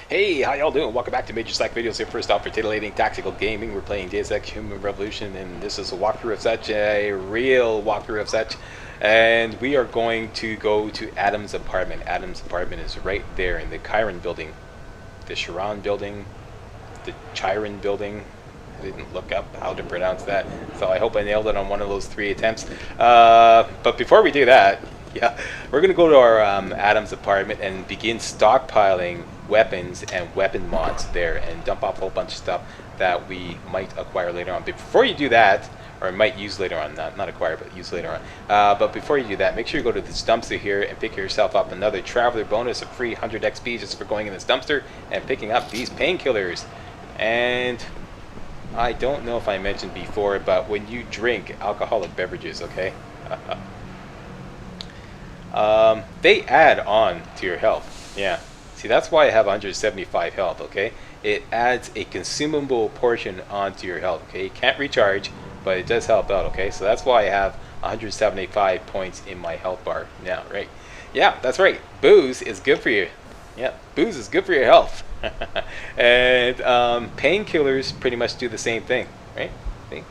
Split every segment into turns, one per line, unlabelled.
Hey, how y'all doing? Welcome back to MajorSlackVideos here. First off, for titillating tactical gaming, we're playing Deus Ex Human Revolution, and this is a walkthrough of such, a real walkthrough of such. And we are going to go to Adam's apartment. Adam's apartment is right there in the Chiron building, the Chiron building, the Chiron building. I didn't look up how to pronounce that, so I hope I nailed it on one of those 3 attempts. But before we do that, yeah, we're going to go to our Adam's apartment and begin stockpiling weapons and weapon mods there and dump off a whole bunch of stuff that we might acquire later on. But before you do that, or might use later on, not acquire, but use later on. But before you do that, make sure you go to this dumpster here and pick yourself up another traveler bonus of free 100 XP just for going in this dumpster and picking up these painkillers. And I don't know if I mentioned before, but when you drink alcoholic beverages, okay, they add on to your health. Yeah. See, that's why I have 175 health, okay? It adds a consumable portion onto your health, okay? You can't recharge, but it does help out, okay? So that's why I have 175 points in my health bar now, right? Yeah, that's right. Booze is good for you. Yeah, booze is good for your health. And painkillers pretty much do the same thing, right? See?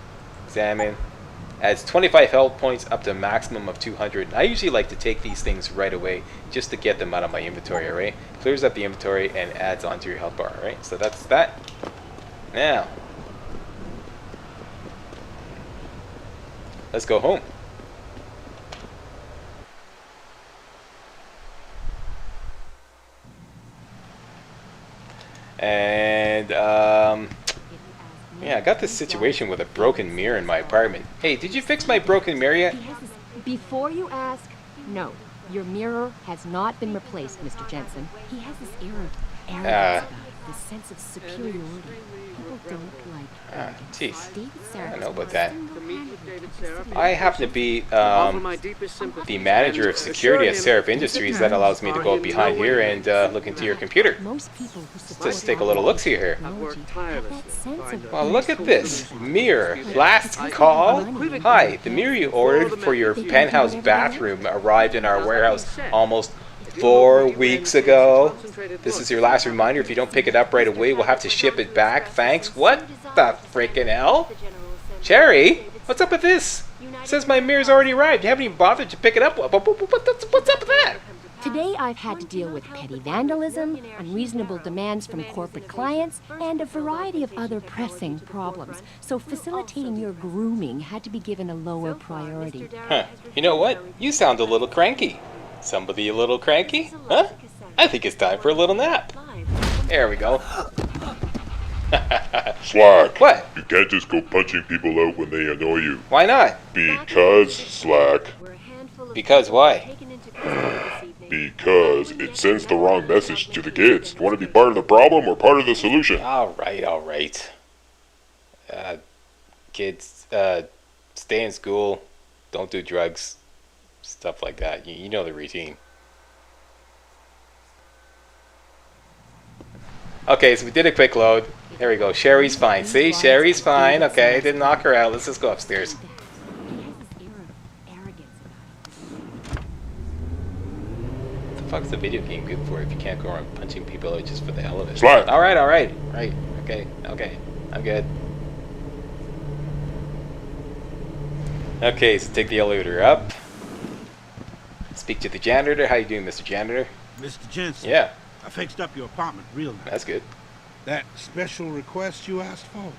Examine. Adds 25 health points up to a maximum of 200. I usually like to take these things right away just to get them out of my inventory, alright? Clears up the inventory and adds onto your health bar, alright? So that's that. Now, let's go home. And, yeah, I got this situation with a broken mirror in my apartment. Hey, did you fix my broken mirror yet?
Before you ask, no. Your mirror has not been replaced, Mr. Jensen. He has this air of arrogance about it, this sense of superiority. People don't like arrogance.
Jeez, I don't know about that. I happen to be the manager of security at Seraph Industries. That allows me to go behind here and look into your computer. Just take a little look-see here. Well, look at this. Mirror. Last call? Hi, the mirror you ordered for your penthouse bathroom arrived in our warehouse almost 4 weeks ago. This is your last reminder. If you don't pick it up right away, we'll have to ship it back. Thanks. What the freaking hell? Cherry? What's up with this? It says my mirror's already arrived. You haven't even bothered to pick it up. What's up with that?
Today I've had to deal with petty vandalism, unreasonable demands from corporate clients, and a variety of other pressing problems. So facilitating your grooming had to be given a lower priority.
Huh. You know what? You sound a little cranky. Somebody a little cranky? Huh? I think it's time for a little nap. There we go.
Slack.
What?
You can't just go punching people out when they annoy you.
Why not?
Because, Slack.
Because why?
Because it sends the wrong message to the kids. Do you want to be part of the problem or part of the solution?
Alright, alright. Kids, stay in school, don't do drugs, stuff like that. You know the routine. Okay, so we did a quick load. There we go. Sherry's fine. See? Sherry's fine. Okay, didn't knock her out. Let's just go upstairs. What the fuck's the video game good for if you can't go around punching people out just for the hell of it?
Slack.
Alright, alright. Right. Okay, okay. I'm good. Okay, so take the elevator up. Speak to the janitor. How you doing, Mr. Janitor?
Mr. Jensen.
Yeah.
I fixed up your apartment real nice.
That's good.
That special request you asked for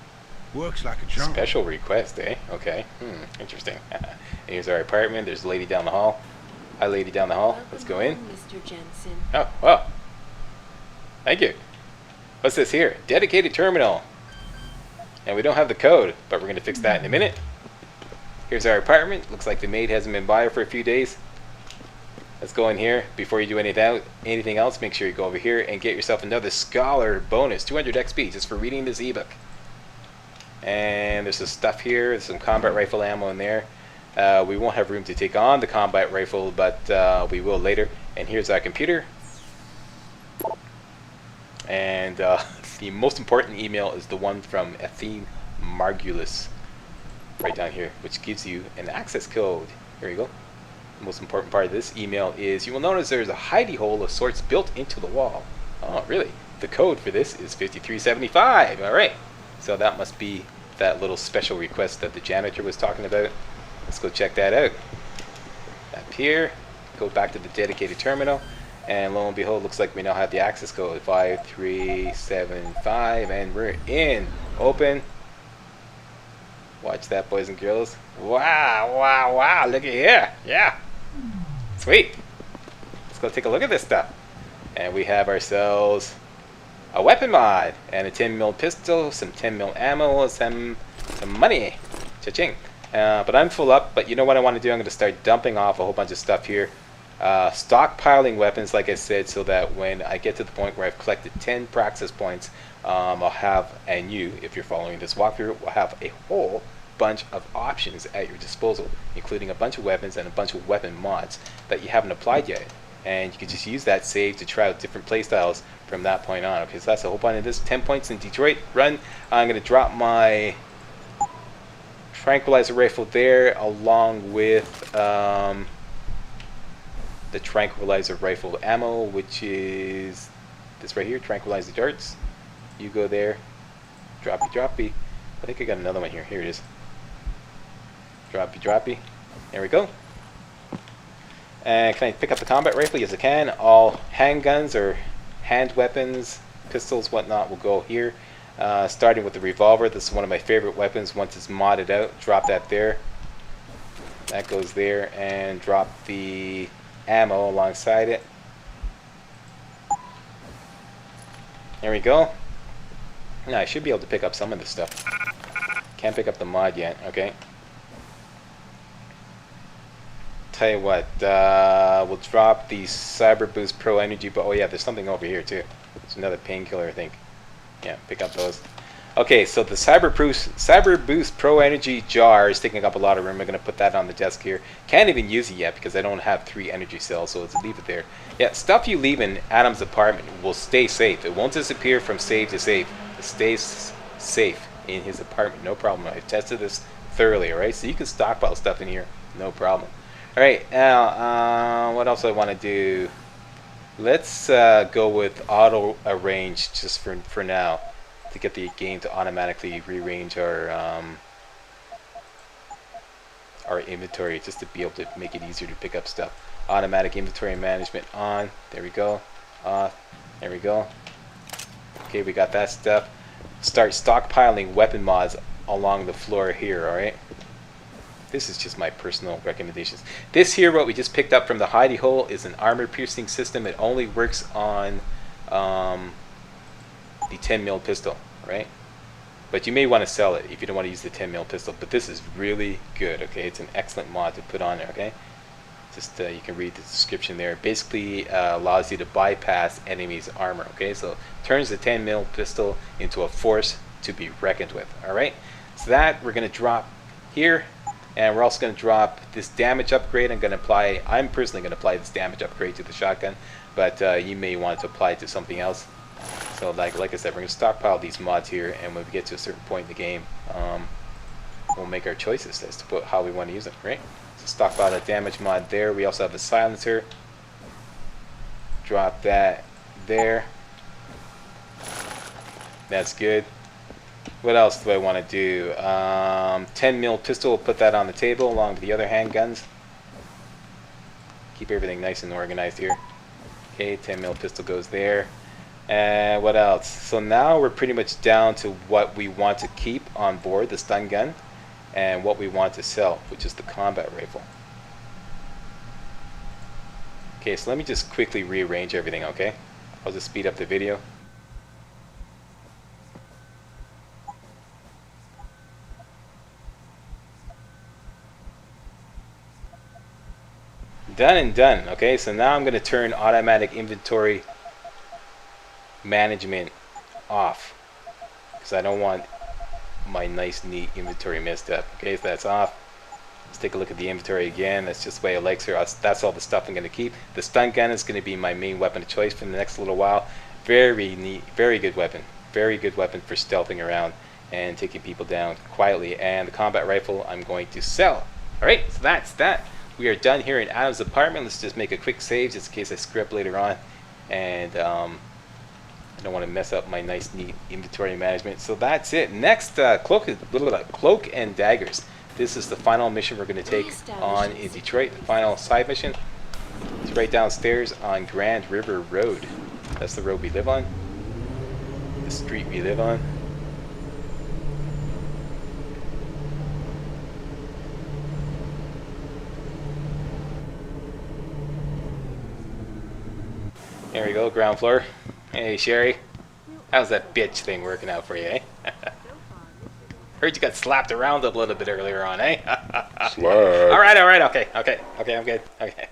works like a charm.
Special request, eh? Okay. Interesting. And here's our apartment. There's a lady down the hall. Hi, lady down the hall. Let's go in.
Mr. Jensen.
Oh, well. Thank you. What's this here? Dedicated terminal. And we don't have the code, but we're going to fix that in a minute. Here's our apartment. Looks like the maid hasn't been by for a few days. Let's go in here. Before you do anything else, make sure you go over here and get yourself another scholar bonus, 200 XP, just for reading this ebook. And there's some stuff here. There's some combat rifle ammo in there. We won't have room to take on the combat rifle, but we will later. And here's our computer. And the most important email is the one from Athene Margulis, right down here, which gives you an access code. Here you go. The most important part of this email is you will notice there's a hidey hole of sorts built into the wall. Oh, really? the code for this is 5375. All right, so that must be that little special request that the janitor was talking about. Let's go check that out. Up here, go back to the dedicated terminal, and lo and behold, looks like we now have the access code 5375, and we're in. Open. Watch that, boys and girls. Wow, wow, wow, look at here. Yeah, sweet. Let's go take a look at this stuff. And we have ourselves a weapon mod and a 10mm pistol, some 10mm ammo, some money. Cha-ching. But I'm full up, but you know what I want to do? I'm going to start dumping off a whole bunch of stuff here. Stockpiling weapons, like I said, so that when I get to the point where I've collected 10 praxis points, I'll have, and you, if you're following this walkthrough, will have a whole bunch of options at your disposal, including a bunch of weapons and a bunch of weapon mods that you haven't applied yet. And you can just use that save to try out different playstyles from that point on. Okay, so that's the whole point of this. 10 points in Detroit run. I'm going to drop my tranquilizer rifle there along with the tranquilizer rifle ammo, which is this right here, tranquilizer darts. You go there, droppy droppy. I think I got another one here. Here it is. Droppy droppy. There we go. And can I pick up the combat rifle? Yes, I can. All handguns or hand weapons, pistols, whatnot will go here. Starting with the revolver. This is one of my favorite weapons. Once it's modded out, drop that there. That goes there, and drop the ammo alongside it. There we go. Now I should be able to pick up some of this stuff. Can't pick up the mod yet. Okay. Tell you what, we'll drop the Cyber Boost Pro Energy, but oh yeah, there's something over here too. It's another painkiller, I think. Yeah, pick up those. Okay, so the Cyber Boost Pro Energy jar is taking up a lot of room. I'm going to put that on the desk here. Can't even use it yet because I don't have 3 energy cells, so let's leave it there. Yeah, stuff you leave in Adam's apartment will stay safe. It won't disappear from save to save. It stays safe in his apartment, no problem. I've tested this thoroughly, alright? So you can stockpile stuff in here, no problem. Alright, now, what else I want to do? Let's go with auto arrange just for now, to get the game to automatically rearrange our inventory, just to be able to make it easier to pick up stuff. Automatic inventory management on. There we go. Off. There we go. Okay, we got that stuff. Start stockpiling weapon mods along the floor here, alright? This is just my personal recommendations. This here, what we just picked up from the hidey hole, is an armor-piercing system. It only works on the 10mm pistol, right? But you may want to sell it if you don't want to use the 10mm pistol. But this is really good, okay? It's an excellent mod to put on there, okay? Just you can read the description there. It basically allows you to bypass enemies' armor, okay? So turns the 10mm pistol into a force to be reckoned with, all right? So that we're going to drop here. And we're also going to drop this damage upgrade. I'm personally going to apply this damage upgrade to the shotgun, but you may want to apply it to something else. So like I said, we're going to stockpile these mods here, and when we get to a certain point in the game, we'll make our choices as to how we want to use them, right? So stockpile a damage mod there. We also have a silencer. Drop that there. That's good. What else do I want to do? 10mm pistol, we'll put that on the table along with the other handguns. Keep everything nice and organized here. Okay, 10mm pistol goes there. And what else? So now we're pretty much down to what we want to keep on board, the stun gun, and what we want to sell, which is the combat rifle. Okay, so let me just quickly rearrange everything, okay? I'll just speed up the video. Done and done. Okay, so now I'm going to turn automatic inventory management off because I don't want my nice neat inventory messed up. Okay, so that's off. Let's take a look at the inventory again. That's just the way it likes here. That's all the stuff I'm going to keep. The stun gun is going to be my main weapon of choice for the next little while. Very neat, very good weapon. Very good weapon for stealthing around and taking people down quietly. And the combat rifle I'm going to sell. Alright, so that's that. We are done here in Adam's apartment. Let's just make a quick save just in case I screw up later on. And I don't want to mess up my nice, neat inventory management. So that's it. Next, Cloak and Daggers. This is the final mission we're going to take on in Detroit. The final side mission is right downstairs on Grand River Road. That's the road we live on. The street we live on. There we go, ground floor. Hey, Sherry. How's that bitch thing working out for you, eh? Heard you got slapped around a little bit earlier on, eh?
Slack.
Alright, okay, I'm good, okay.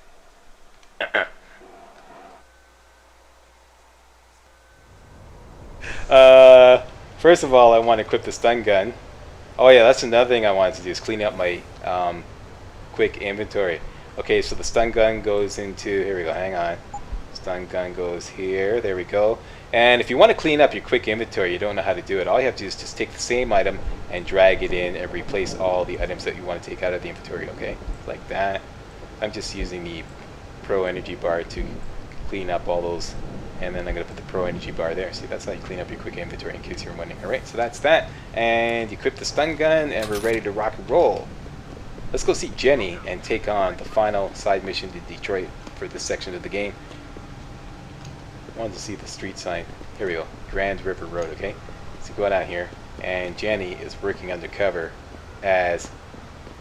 First of all, I want to equip the stun gun. Oh yeah, that's another thing I wanted to do, is clean up my quick inventory. Okay, so the stun gun goes into, here we go, hang on. Stun gun goes here, there we go. And if you want to clean up your quick inventory, you don't know how to do it, all you have to do is just take the same item and drag it in and replace all the items that you want to take out of the inventory, okay? Like that. I'm just using the Pro Energy bar to clean up all those, and then I'm going to put the Pro Energy bar there. See, that's how you clean up your quick inventory, in case you're wondering. Alright, so that's that. And equip the stun gun, and we're ready to rock and roll. Let's go see Jenny and take on the final side mission to Detroit for this section of the game. I wanted to see the street sign. Here we go, Grand River Road, okay? So go down here, and Jenny is working undercover as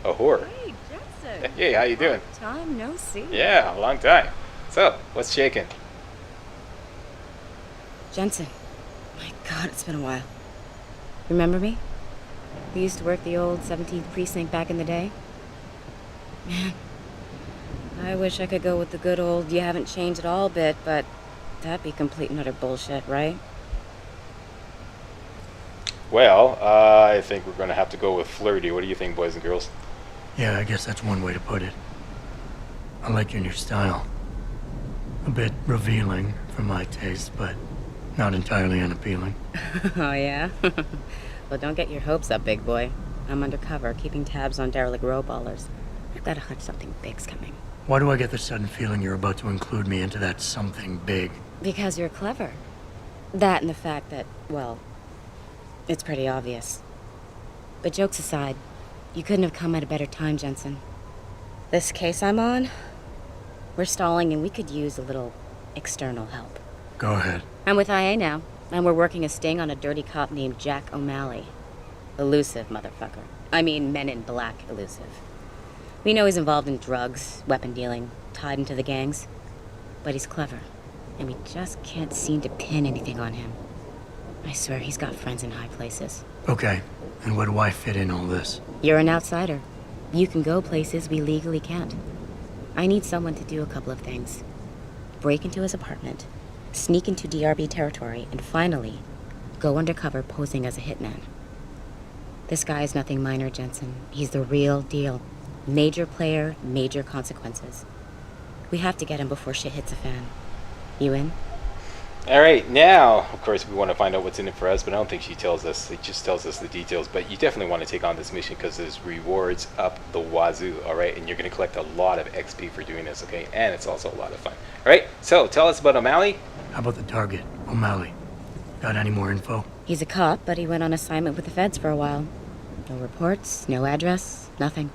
a whore.
Hey, Jensen.
Hey, how you doing?
Long time no see.
Yeah, a long time. So, what's shaking?
Jensen. My God, it's been a while. Remember me? We used to work the old 17th precinct back in the day. Man, I wish I could go with the good old you haven't changed at all bit, but that'd be complete and utter bullshit, right?
Well, I think we're going to have to go with flirty. What do you think, boys and girls?
Yeah, I guess that's one way to put it. I like your new style. A bit revealing for my taste, but not entirely unappealing.
Oh, yeah? Well, don't get your hopes up, big boy. I'm undercover, keeping tabs on derelict row-ballers. I've got a hunch something big's coming.
Why do I get the sudden feeling you're about to include me into that something big?
Because you're clever. That and the fact that, well, it's pretty obvious. But jokes aside, you couldn't have come at a better time, Jensen. This case I'm on, we're stalling and we could use a little external help.
Go ahead.
I'm with IA now, and we're working a sting on a dirty cop named Jack O'Malley. Elusive motherfucker. I mean, Men in Black elusive. We know he's involved in drugs, weapon dealing, tied into the gangs. But he's clever, and we just can't seem to pin anything on him. I swear he's got friends in high places.
Okay, and where do I fit in all this?
You're an outsider. You can go places we legally can't. I need someone to do a couple of things. Break into his apartment, sneak into DRB territory, and finally, go undercover posing as a hitman. This guy is nothing minor, Jensen. He's the real deal. Major player, major consequences. We have to get him before shit hits a fan. You in?
Alright, now, of course, we want to find out what's in it for us, but I don't think she tells us. It just tells us the details. But you definitely want to take on this mission because there's rewards up the wazoo, alright? And you're going to collect a lot of XP for doing this, okay? And it's also a lot of fun. Alright, so tell us about O'Malley.
How about the target, O'Malley? Got any more info?
He's a cop, but he went on assignment with the feds for a while. No reports, no address, nothing.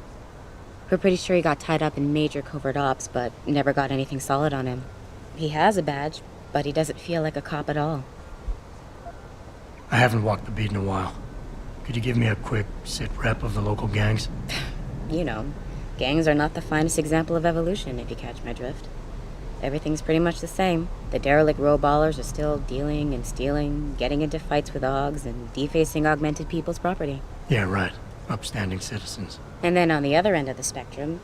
We're pretty sure he got tied up in major covert ops, but never got anything solid on him. He has a badge, but he doesn't feel like a cop at all.
I haven't walked the beat in a while. Could you give me a quick sit rep of the local gangs?
You know, gangs are not the finest example of evolution, if you catch my drift. Everything's pretty much the same. The derelict row-ballers are still dealing and stealing, getting into fights with OGs, and defacing augmented people's property.
Yeah, right. Upstanding citizens.
And then on the other end of the spectrum,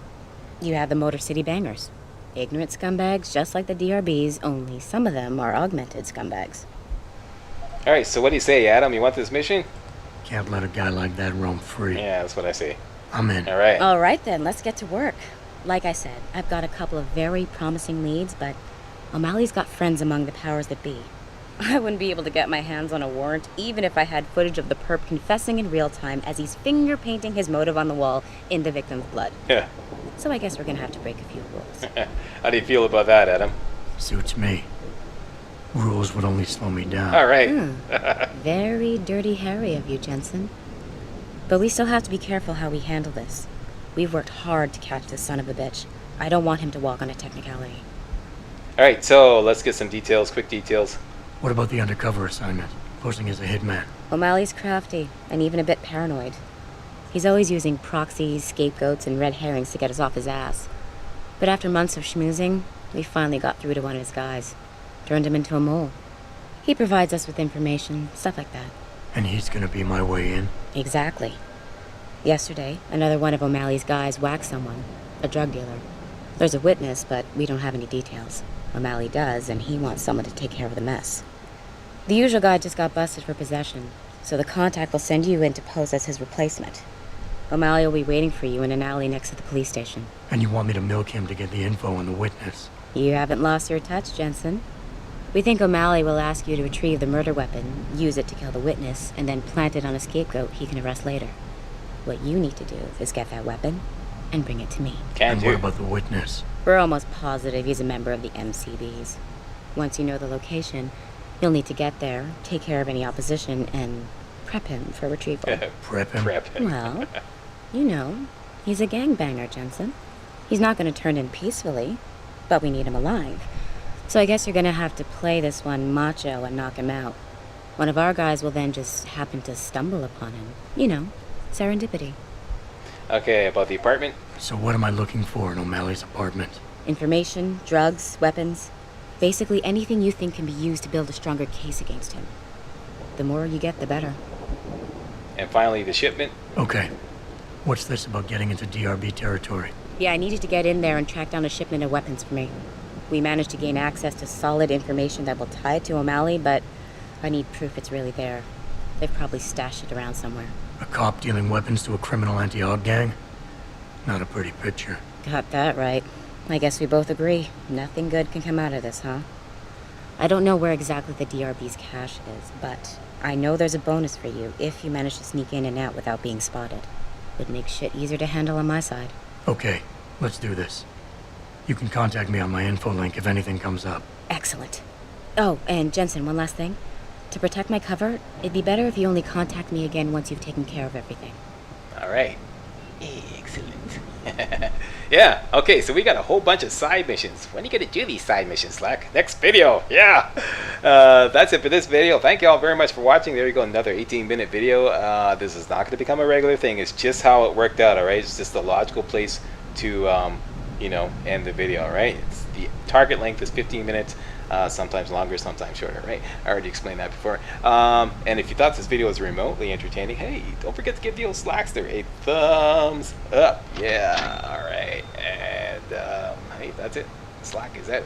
you have the Motor City Bangers. Ignorant scumbags just like the DRBs, only some of them are augmented scumbags.
Alright, so what do you say, Adam? You want this mission?
Can't let a guy like that roam free.
Yeah, that's what I say.
I'm in.
Alright.
All right then, let's get to work. Like I said, I've got a couple of very promising leads, but O'Malley's got friends among the powers that be. I wouldn't be able to get my hands on a warrant, even if I had footage of the perp confessing in real time as he's finger painting his motive on the wall in the victim's blood.
Yeah.
So I guess we're gonna have to break a few rules.
How do you feel about that, Adam?
Suits me. Rules would only slow me down.
All right.
Very dirty Harry of you, Jensen. But we still have to be careful how we handle this. We've worked hard to catch this son of a bitch. I don't want him to walk on a technicality.
All right, so let's get some details, quick details.
What about the undercover assignment? Posing as a hitman.
O'Malley's crafty and even a bit paranoid. He's always using proxies, scapegoats, and red herrings to get us off his ass. But after months of schmoozing, we finally got through to one of his guys. Turned him into a mole. He provides us with information, stuff like that.
And he's gonna be my way in?
Exactly. Yesterday, another one of O'Malley's guys whacked someone, a drug dealer. There's a witness, but we don't have any details. O'Malley does, and he wants someone to take care of the mess. The usual guy just got busted for possession, so the contact will send you in to pose as his replacement. O'Malley will be waiting for you in an alley next to the police station.
And you want me to milk him to get the info on the witness?
You haven't lost your touch, Jensen. We think O'Malley will ask you to retrieve the murder weapon, use it to kill the witness, and then plant it on a scapegoat he can arrest later. What you need to do is get that weapon and bring it to me.
And what about the witness?
We're almost positive he's a member of the MCBs. Once you know the location, you'll need to get there, take care of any opposition, and prep him for retrieval.
Prep him?
Prep him.
Well, you know, he's a gangbanger, Jensen. He's not going to turn in peacefully, but we need him alive. So I guess you're going to have to play this one macho and knock him out. One of our guys will then just happen to stumble upon him. You know, serendipity.
Okay, about the apartment.
So what am I looking for in O'Malley's apartment?
Information, drugs, weapons. Basically anything you think can be used to build a stronger case against him. The more you get, the better.
And finally, the shipment.
Okay. What's this about getting into DRB territory?
Yeah, I needed to get in there and track down a shipment of weapons for me. We managed to gain access to solid information that will tie it to O'Malley, but I need proof it's really there. They've probably stashed it around somewhere.
A cop dealing weapons to a criminal anti-aug gang? Not a pretty picture.
Got that right. I guess we both agree. Nothing good can come out of this, huh? I don't know where exactly the DRB's cache is, but I know there's a bonus for you if you manage to sneak in and out without being spotted. Would make shit easier to handle on my side.
Okay, let's do this. You can contact me on my info link if anything comes up.
Excellent. Oh, and Jensen, one last thing. To protect my cover, it'd be better if you only contact me again once you've taken care of everything.
All right. Excellent. Yeah, okay, so we got a whole bunch of side missions. When are you going to do these side missions, Slack? Next video, yeah. That's it for this video. Thank you all very much for watching. There you go, another 18-minute video. This is not going to become a regular thing. It's just how it worked out, all right? It's just the logical place to, you know, end the video, all right? It's the target length is 15 minutes. Sometimes longer, sometimes shorter, right? I already explained that before. And if you thought this video was remotely entertaining, hey, don't forget to give the old Slackster a thumbs up. Yeah, all right. And hey, that's it. Slack is out.